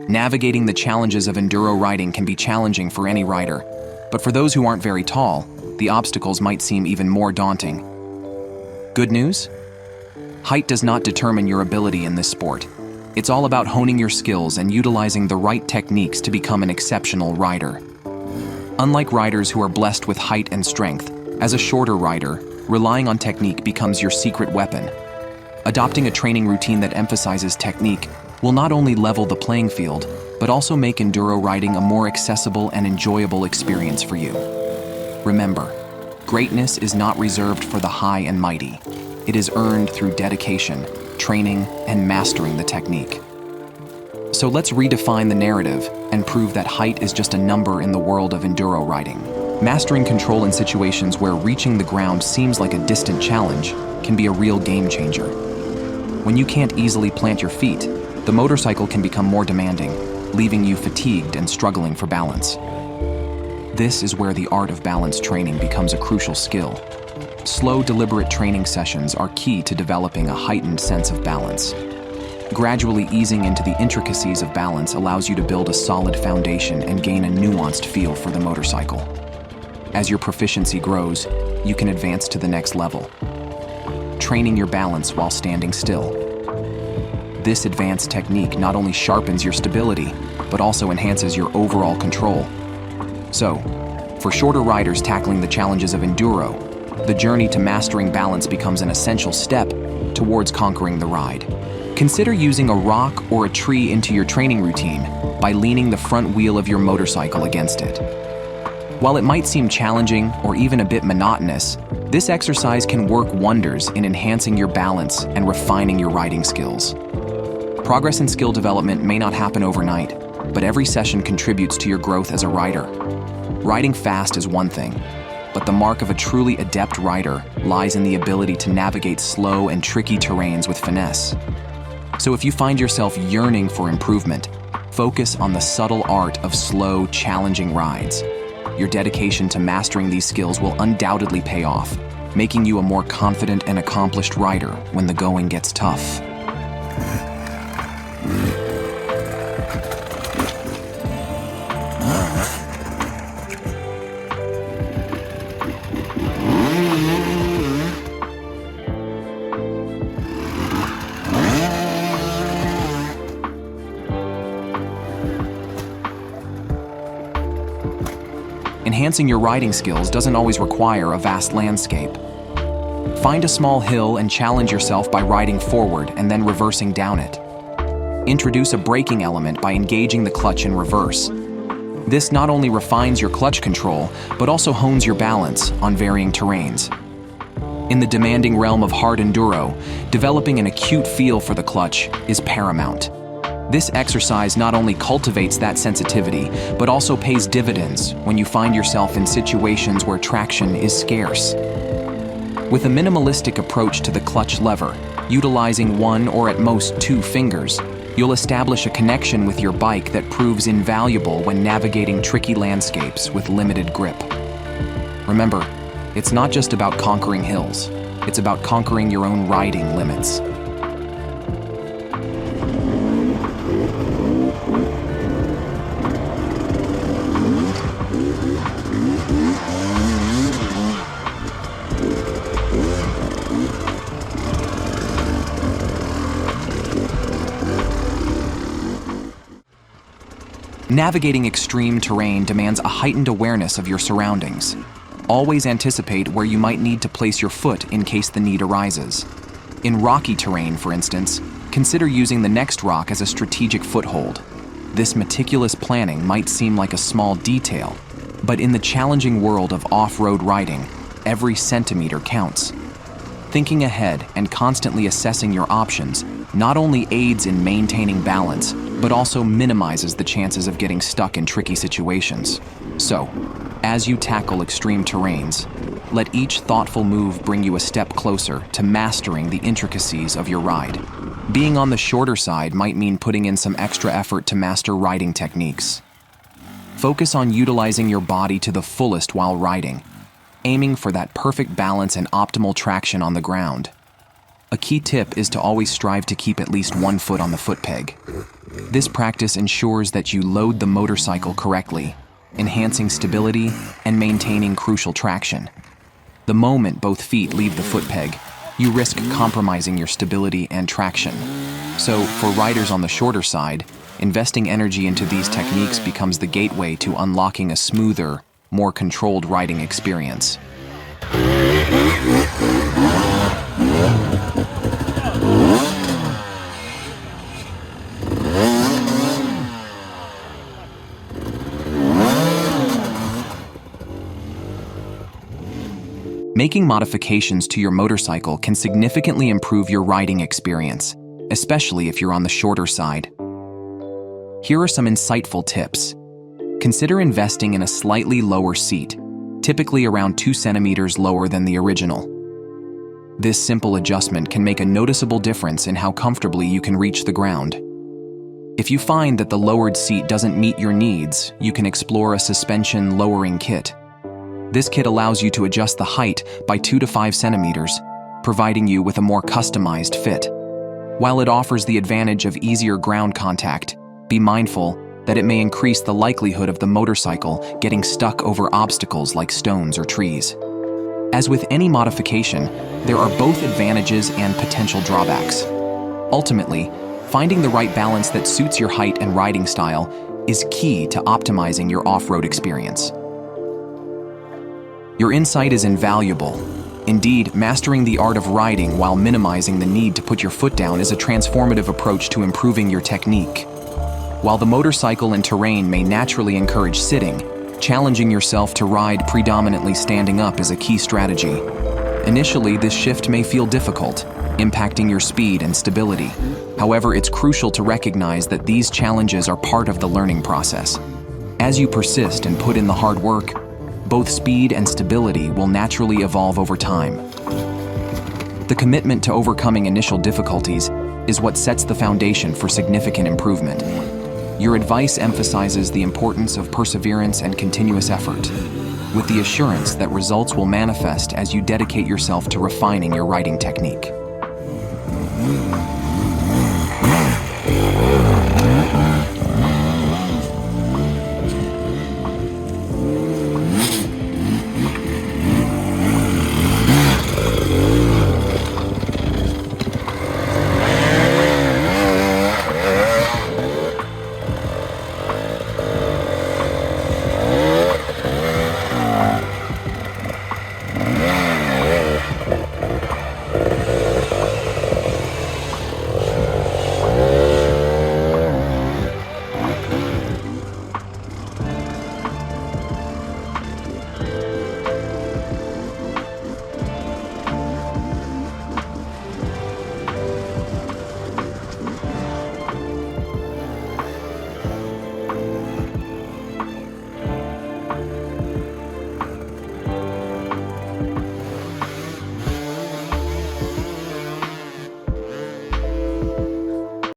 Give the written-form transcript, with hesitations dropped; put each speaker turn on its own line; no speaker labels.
Navigating the challenges of enduro riding can be challenging for any rider, but for those who aren't very tall, the obstacles might seem even more daunting. Good news? Height does not determine your ability in this sport. It's all about honing your skills and utilizing the right techniques to become an exceptional rider. Unlike riders who are blessed with height and strength, as a shorter rider, relying on technique becomes your secret weapon. Adopting a training routine that emphasizes technique will not only level the playing field, but also make enduro riding a more accessible and enjoyable experience for you. Remember, greatness is not reserved for the high and mighty. It is earned through dedication, training, and mastering the technique. So let's redefine the narrative and prove that height is just a number in the world of enduro riding. Mastering control in situations where reaching the ground seems like a distant challenge can be a real game changer. When you can't easily plant your feet, the motorcycle can become more demanding, leaving you fatigued and struggling for balance. This is where the art of balance training becomes a crucial skill. Slow, deliberate training sessions are key to developing a heightened sense of balance. Gradually easing into the intricacies of balance allows you to build a solid foundation and gain a nuanced feel for the motorcycle. As your proficiency grows, you can advance to the next level, training your balance while standing still. This advanced technique not only sharpens your stability, but also enhances your overall control. So, for shorter riders tackling the challenges of enduro, the journey to mastering balance becomes an essential step towards conquering the ride. Consider using a rock or a tree into your training routine by leaning the front wheel of your motorcycle against it. While it might seem challenging or even a bit monotonous, this exercise can work wonders in enhancing your balance and refining your riding skills. Progress in skill development may not happen overnight, but every session contributes to your growth as a rider. Riding fast is one thing, but the mark of a truly adept rider lies in the ability to navigate slow and tricky terrains with finesse. So if you find yourself yearning for improvement, focus on the subtle art of slow, challenging rides. Your dedication to mastering these skills will undoubtedly pay off, making you a more confident and accomplished rider when the going gets tough. Enhancing your riding skills doesn't always require a vast landscape. Find a small hill and challenge yourself by riding forward and then reversing down it. Introduce a braking element by engaging the clutch in reverse. This not only refines your clutch control, but also hones your balance on varying terrains. In the demanding realm of hard enduro, developing an acute feel for the clutch is paramount. This exercise not only cultivates that sensitivity, but also pays dividends when you find yourself in situations where traction is scarce. With a minimalistic approach to the clutch lever, utilizing one or at most two fingers, you'll establish a connection with your bike that proves invaluable when navigating tricky landscapes with limited grip. Remember, it's not just about conquering hills, it's about conquering your own riding limits. Navigating extreme terrain demands a heightened awareness of your surroundings. Always anticipate where you might need to place your foot in case the need arises. In rocky terrain, for instance, consider using the next rock as a strategic foothold. This meticulous planning might seem like a small detail, but in the challenging world of off-road riding, every centimeter counts. Thinking ahead and constantly assessing your options not only aids in maintaining balance, but also minimizes the chances of getting stuck in tricky situations. So, as you tackle extreme terrains, let each thoughtful move bring you a step closer to mastering the intricacies of your ride. Being on the shorter side might mean putting in some extra effort to master riding techniques. Focus on utilizing your body to the fullest while riding, aiming for that perfect balance and optimal traction on the ground. A key tip is to always strive to keep at least one foot on the foot peg. This practice ensures that you load the motorcycle correctly, enhancing stability and maintaining crucial traction. The moment both feet leave the foot peg, you risk compromising your stability and traction. So, for riders on the shorter side, investing energy into these techniques becomes the gateway to unlocking a smoother, more controlled riding experience. Making modifications to your motorcycle can significantly improve your riding experience, especially if you're on the shorter side. Here are some insightful tips. Consider investing in a slightly lower seat, typically around 2 centimeters lower than the original. This simple adjustment can make a noticeable difference in how comfortably you can reach the ground. If you find that the lowered seat doesn't meet your needs, you can explore a suspension lowering kit. This kit allows you to adjust the height by 2 to 5 centimeters, providing you with a more customized fit. While it offers the advantage of easier ground contact, be mindful that it may increase the likelihood of the motorcycle getting stuck over obstacles like stones or trees. As with any modification, there are both advantages and potential drawbacks. Ultimately, finding the right balance that suits your height and riding style is key to optimizing your off-road experience. Your insight is invaluable. Indeed, mastering the art of riding while minimizing the need to put your foot down is a transformative approach to improving your technique. While the motorcycle and terrain may naturally encourage sitting, challenging yourself to ride predominantly standing up is a key strategy. Initially, this shift may feel difficult, impacting your speed and stability. However, it's crucial to recognize that these challenges are part of the learning process. As you persist and put in the hard work, both speed and stability will naturally evolve over time. The commitment to overcoming initial difficulties is what sets the foundation for significant improvement. Your advice emphasizes the importance of perseverance and continuous effort, with the assurance that results will manifest as you dedicate yourself to refining your riding technique.